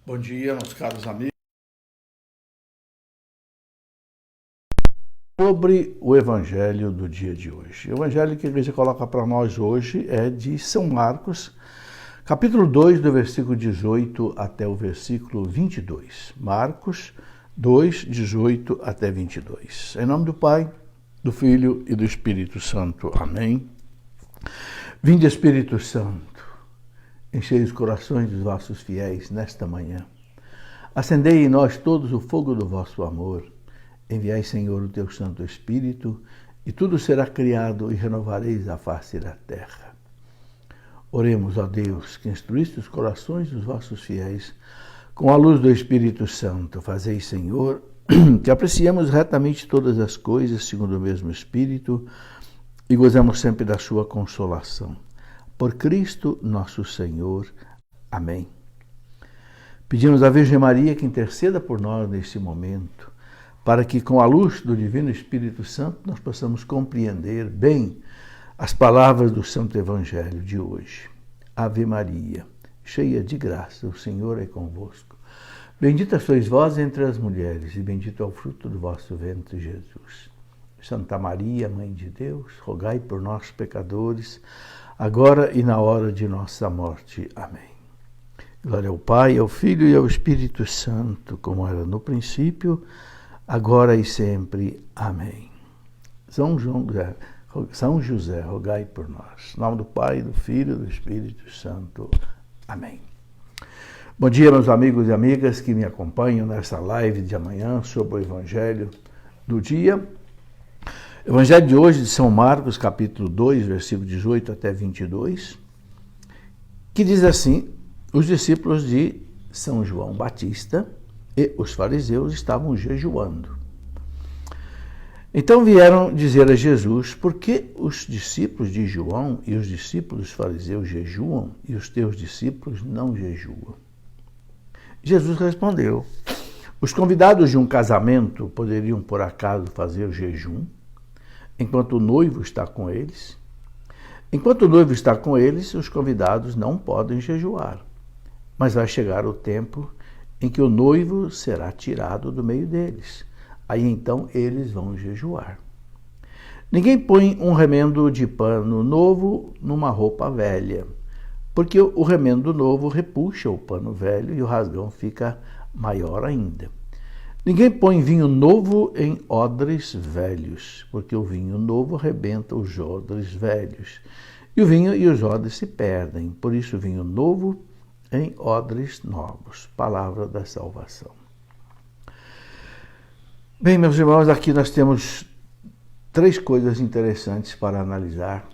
Bom dia, meus caros amigos. Sobre o evangelho do dia de hoje. O evangelho que a igreja coloca para nós hoje é de São Marcos, capítulo 2, do versículo 18 até o versículo 22. Marcos 2, 18 até 22. Em nome do Pai, do Filho e do Espírito Santo. Amém. Vinde, Espírito Santo, enchei os corações dos vossos fiéis nesta manhã. Acendei em nós todos o fogo do vosso amor. Enviai, Senhor, o teu Santo Espírito, e tudo será criado e renovareis a face da terra. Oremos, ó Deus, que instruíste os corações dos vossos fiéis com a luz do Espírito Santo. Fazei, Senhor, que apreciemos retamente todas as coisas segundo o mesmo Espírito e gozemos sempre da sua consolação. Por Cristo nosso Senhor. Amém. Pedimos à Virgem Maria que interceda por nós neste momento, para que com a luz do Divino Espírito Santo nós possamos compreender bem as palavras do Santo Evangelho de hoje. Ave Maria, cheia de graça, o Senhor é convosco. Bendita sois vós entre as mulheres, e bendito é o fruto do vosso ventre, Jesus. Santa Maria, Mãe de Deus, rogai por nós, pecadores, agora e na hora de nossa morte. Amém. Glória ao Pai, ao Filho e ao Espírito Santo, como era no princípio, agora e sempre. Amém. São José, rogai por nós. Em nome do Pai, do Filho e do Espírito Santo. Amém. Bom dia, meus amigos e amigas que me acompanham nessa live de amanhã sobre o Evangelho do dia. Evangelho de hoje de São Marcos, capítulo 2, versículo 18 até 22, que diz assim: os discípulos de São João Batista e os fariseus estavam jejuando. Então vieram dizer a Jesus: por que os discípulos de João e os discípulos dos fariseus jejuam e os teus discípulos não jejuam? Jesus respondeu: os convidados de um casamento poderiam por acaso fazer jejum enquanto o noivo está com eles? Enquanto o noivo está com eles, os convidados não podem jejuar, mas vai chegar o tempo em que o noivo será tirado do meio deles. Aí então eles vão jejuar. Ninguém põe um remendo de pano novo numa roupa velha, porque o remendo novo repuxa o pano velho e o rasgão fica maior ainda. Ninguém põe vinho novo em odres velhos, porque o vinho novo arrebenta os odres velhos, e o vinho e os odres se perdem. Por isso, vinho novo em odres novos. Palavra da salvação. Bem, meus irmãos, aqui nós temos três coisas interessantes para analisar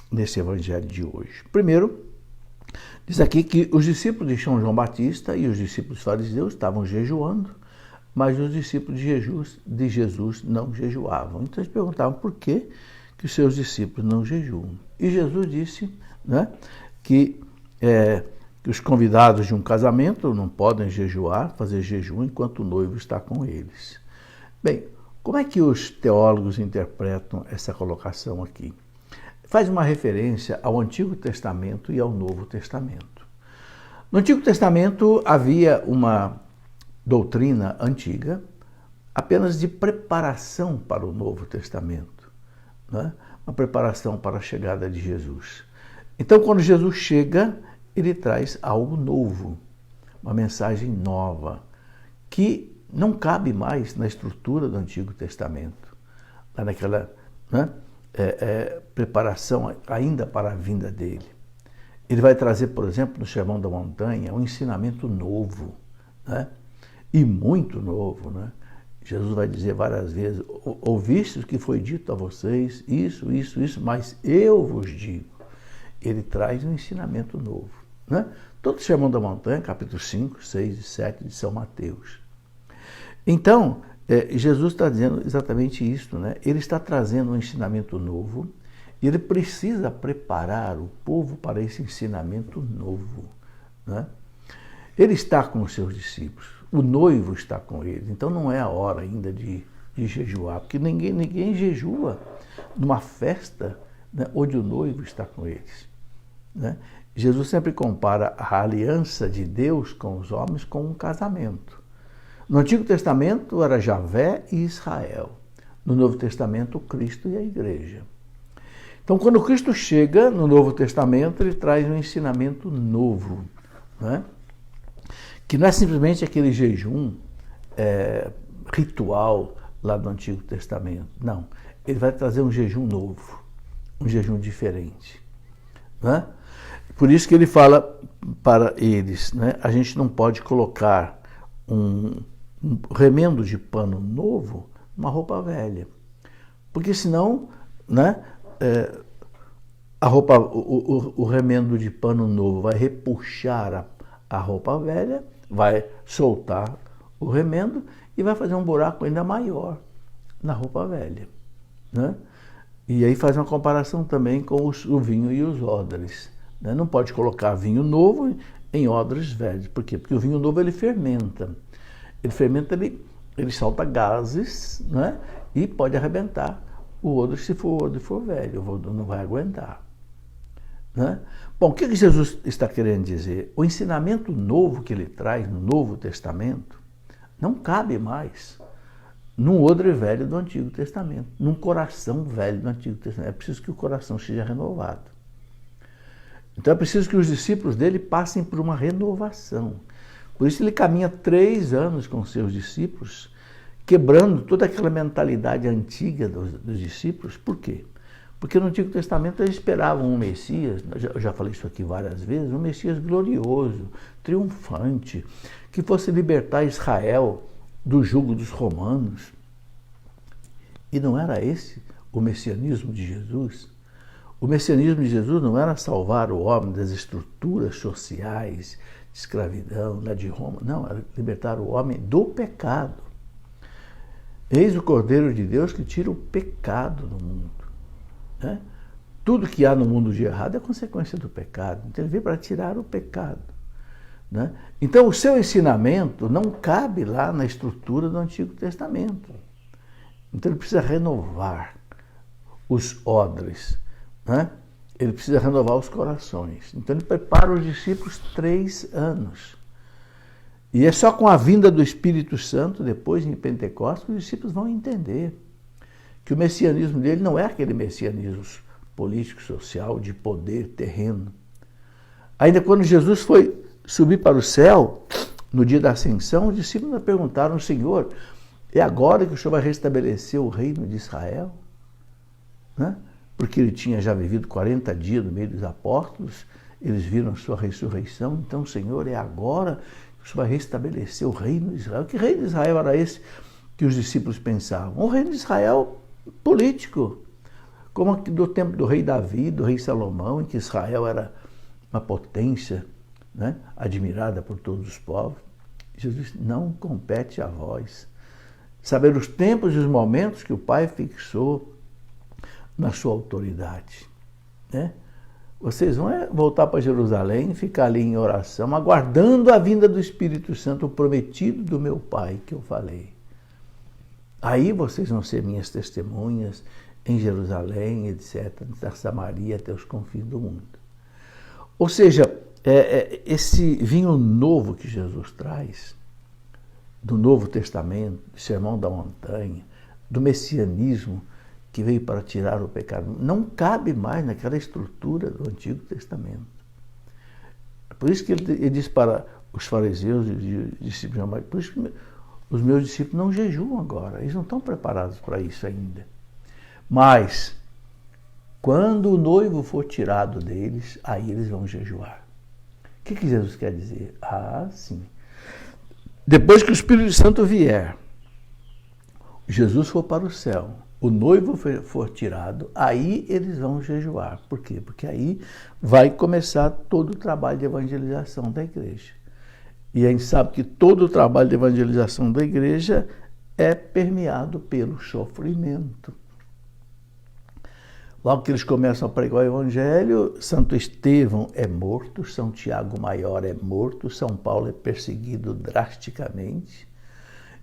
nesse evangelho de hoje. Primeiro, diz aqui que os discípulos de São João Batista e os discípulos fariseus estavam jejuando, mas os discípulos de Jesus não jejuavam. Então eles perguntavam por que os seus discípulos não jejuam. E Jesus disse, né, que os convidados de um casamento não podem jejuar, fazer jejum enquanto o noivo está com eles. Bem, como é que os teólogos interpretam essa colocação aqui? Faz uma referência ao Antigo Testamento e ao Novo Testamento. No Antigo Testamento havia uma doutrina antiga apenas de preparação para o Novo Testamento, né? Uma preparação para a chegada de Jesus. Então, quando Jesus chega, ele traz algo novo, uma mensagem nova, que não cabe mais na estrutura do Antigo Testamento, lá naquela, né, preparação ainda para a vinda dele. Ele vai trazer, por exemplo, no Sermão da Montanha, um ensinamento novo, né? E muito novo, né? Jesus vai dizer várias vezes: ouvistes o que foi dito a vocês, isso, mas eu vos digo. Ele traz um ensinamento novo, né? Todo o Sermão da Montanha, capítulo 5, 6 e 7 de São Mateus. Então, Jesus está dizendo exatamente isso, né? Ele está trazendo um ensinamento novo e ele precisa preparar o povo para esse ensinamento novo, né? Ele está com os seus discípulos, o noivo está com ele, então não é a hora ainda de jejuar, porque ninguém jejua numa festa, né, onde o noivo está com eles, né? Jesus sempre compara a aliança de Deus com os homens com um casamento. No Antigo Testamento era Javé e Israel. No Novo Testamento, Cristo e a Igreja. Então, quando Cristo chega no Novo Testamento, ele traz um ensinamento novo, né? Que não é simplesmente aquele jejum ritual lá do Antigo Testamento. Não, ele vai trazer um jejum novo, um jejum diferente, né? Por isso que ele fala para eles, né? A gente não pode colocar um remendo de pano novo numa roupa velha, porque senão, né, o remendo de pano novo vai repuxar a roupa velha, vai soltar o remendo e vai fazer um buraco ainda maior na roupa velha, né? E aí faz uma comparação também com o vinho e os odres, né? Não pode colocar vinho novo em odres velhos. Por quê? Porque o vinho novo ele fermenta. Ele solta gases, né? E pode arrebentar o odre se o odre for velho. O odre não vai aguentar, né? Bom, o que Jesus está querendo dizer? O ensinamento novo que ele traz no Novo Testamento não cabe mais num odre velho do Antigo Testamento, num coração velho do Antigo Testamento. É preciso que o coração seja renovado. Então é preciso que os discípulos dele passem por uma renovação. Por isso ele caminha 3 anos com seus discípulos, quebrando toda aquela mentalidade antiga dos discípulos. Por quê? Porque no Antigo Testamento eles esperavam um Messias, eu já falei isso aqui várias vezes, um Messias glorioso, triunfante, que fosse libertar Israel do jugo dos romanos. E não era esse o messianismo de Jesus. O messianismo de Jesus não era salvar o homem das estruturas sociais, de escravidão, lá de Roma. Não, era libertar o homem do pecado. Eis o Cordeiro de Deus que tira o pecado do mundo, né? Tudo que há no mundo de errado é consequência do pecado. Então ele veio para tirar o pecado, né? Então o seu ensinamento não cabe lá na estrutura do Antigo Testamento. Então ele precisa renovar os odres, né? Ele precisa renovar os corações. Então ele prepara os discípulos 3 anos. E é só com a vinda do Espírito Santo, depois em Pentecostes, que os discípulos vão entender que o messianismo dele não é aquele messianismo político, social, de poder terreno. Ainda quando Jesus foi subir para o céu, no dia da ascensão, os discípulos perguntaram: Senhor, é agora que o Senhor vai restabelecer o reino de Israel? Né? Porque ele tinha já vivido 40 dias no meio dos apóstolos, eles viram a sua ressurreição. Então, Senhor, é agora que o Senhor vai restabelecer o reino de Israel. Que reino de Israel era esse que os discípulos pensavam? O reino de Israel político, como do tempo do rei Davi, do rei Salomão, em que Israel era uma potência, né, admirada por todos os povos. Jesus disse: não compete a vós saber os tempos e os momentos que o Pai fixou na sua autoridade, né? Vocês vão voltar para Jerusalém, ficar ali em oração, aguardando a vinda do Espírito Santo, o prometido do meu Pai, que eu falei. Aí vocês vão ser minhas testemunhas em Jerusalém, etc., da Samaria até os confins do mundo. Ou seja, esse vinho novo que Jesus traz, do Novo Testamento, do Sermão da Montanha, do messianismo que veio para tirar o pecado, não cabe mais naquela estrutura do Antigo Testamento. Por isso que ele diz para os fariseus e os discípulos: por isso que os meus discípulos não jejuam agora, eles não estão preparados para isso ainda. Mas, quando o noivo for tirado deles, aí eles vão jejuar. O que Jesus quer dizer? Ah, sim. Depois que o Espírito Santo vier, Jesus for para o céu, o noivo for tirado, aí eles vão jejuar. Por quê? Porque aí vai começar todo o trabalho de evangelização da igreja. E a gente sabe que todo o trabalho de evangelização da igreja é permeado pelo sofrimento. Logo que eles começam a pregar o Evangelho, Santo Estevão é morto, São Tiago Maior é morto, São Paulo é perseguido drasticamente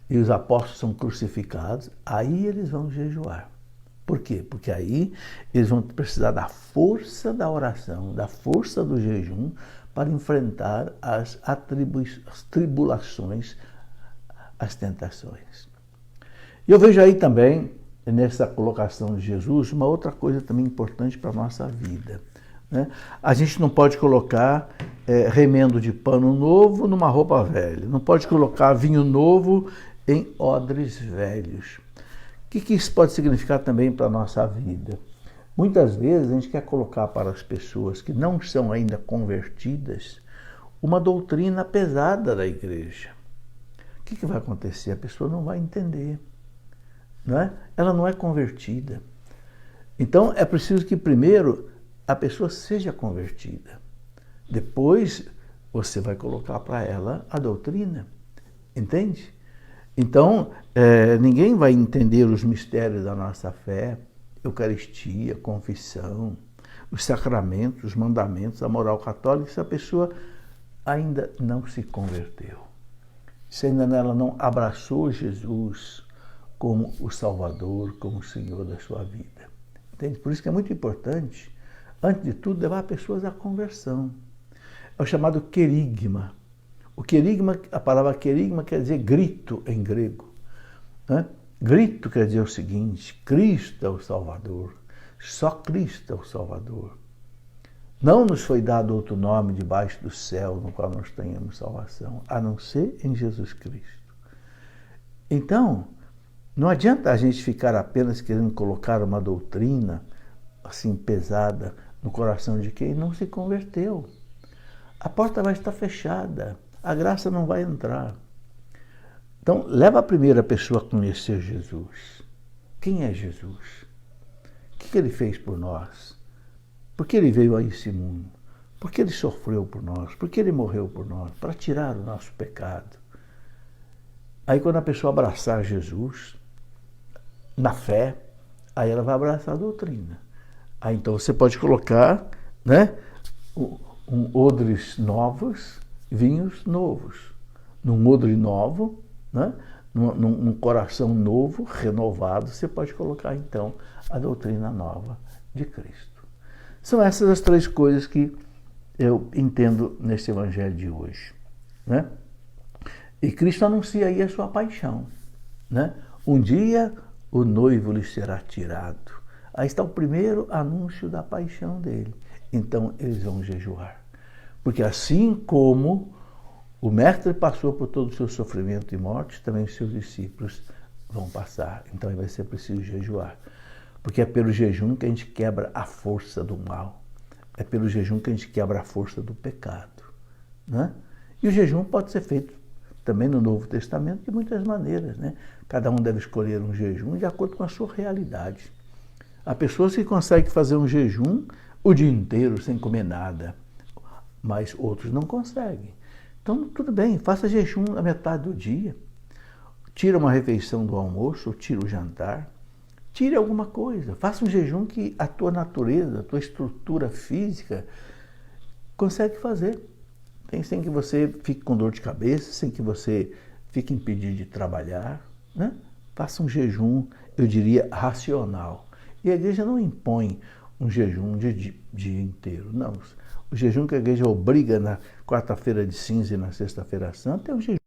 e os apóstolos são crucificados. Aí eles vão jejuar. Por quê? Porque aí eles vão precisar da força da oração, da força do jejum para enfrentar as tribulações, as tentações. E eu vejo aí também, nessa colocação de Jesus, uma outra coisa também importante para a nossa vida. Né? A gente não pode colocar remendo de pano novo numa roupa velha, não pode colocar vinho novo em odres velhos. O que isso pode significar também para a nossa vida? Muitas vezes a gente quer colocar para as pessoas que não são ainda convertidas uma doutrina pesada da igreja. O que vai acontecer? A pessoa não vai entender. Não é? Ela não é convertida. Então é preciso que primeiro a pessoa seja convertida. Depois você vai colocar para ela a doutrina. Entende? Então, ninguém vai entender os mistérios da nossa fé, Eucaristia, confissão, os sacramentos, os mandamentos, a moral católica, se a pessoa ainda não se converteu. Se ainda ela não abraçou Jesus como o Salvador, como o Senhor da sua vida. Entende? Por isso que é muito importante, antes de tudo, levar pessoas à conversão. É o chamado querigma. O querigma, a palavra querigma quer dizer grito em grego. Né? Grito quer dizer o seguinte: Cristo é o Salvador, só Cristo é o Salvador. Não nos foi dado outro nome debaixo do céu no qual nós tenhamos salvação, a não ser em Jesus Cristo. Então, não adianta a gente ficar apenas querendo colocar uma doutrina assim pesada no coração de quem não se converteu. A porta vai estar fechada. A graça não vai entrar. Então, leva a primeira pessoa a conhecer Jesus. Quem é Jesus? O que ele fez por nós? Por que ele veio a esse mundo? Por que ele sofreu por nós? Por que ele morreu por nós? Para tirar o nosso pecado. Aí, quando a pessoa abraçar Jesus, na fé, aí ela vai abraçar a doutrina. Aí, então, você pode colocar, né, odres novos, vinhos novos. Num odre novo, né? num coração novo, renovado, você pode colocar então a doutrina nova de Cristo. São essas as três coisas que eu entendo nesse evangelho de hoje. Né? E Cristo anuncia aí a sua paixão. Né? Um dia o noivo lhe será tirado. Aí está o primeiro anúncio da paixão dele. Então eles vão jejuar. Porque assim como o mestre passou por todo o seu sofrimento e morte, também os seus discípulos vão passar. Então vai ser preciso jejuar. Porque é pelo jejum que a gente quebra a força do mal. É pelo jejum que a gente quebra a força do pecado. Né? E o jejum pode ser feito também no Novo Testamento de muitas maneiras. Né? Cada um deve escolher um jejum de acordo com a sua realidade. Há pessoas que conseguem fazer um jejum o dia inteiro sem comer nada, mas outros não conseguem. Então, tudo bem, faça jejum na metade do dia. Tira uma refeição do almoço, ou tira o jantar. Tire alguma coisa. Faça um jejum que a tua natureza, a tua estrutura física consegue fazer. Sem que você fique com dor de cabeça, sem que você fique impedido de trabalhar. Né? Faça um jejum, eu diria, racional. E a igreja não impõe um jejum de dia inteiro. Não. O jejum que a igreja obriga na quarta-feira de cinza e na sexta-feira santa é o jejum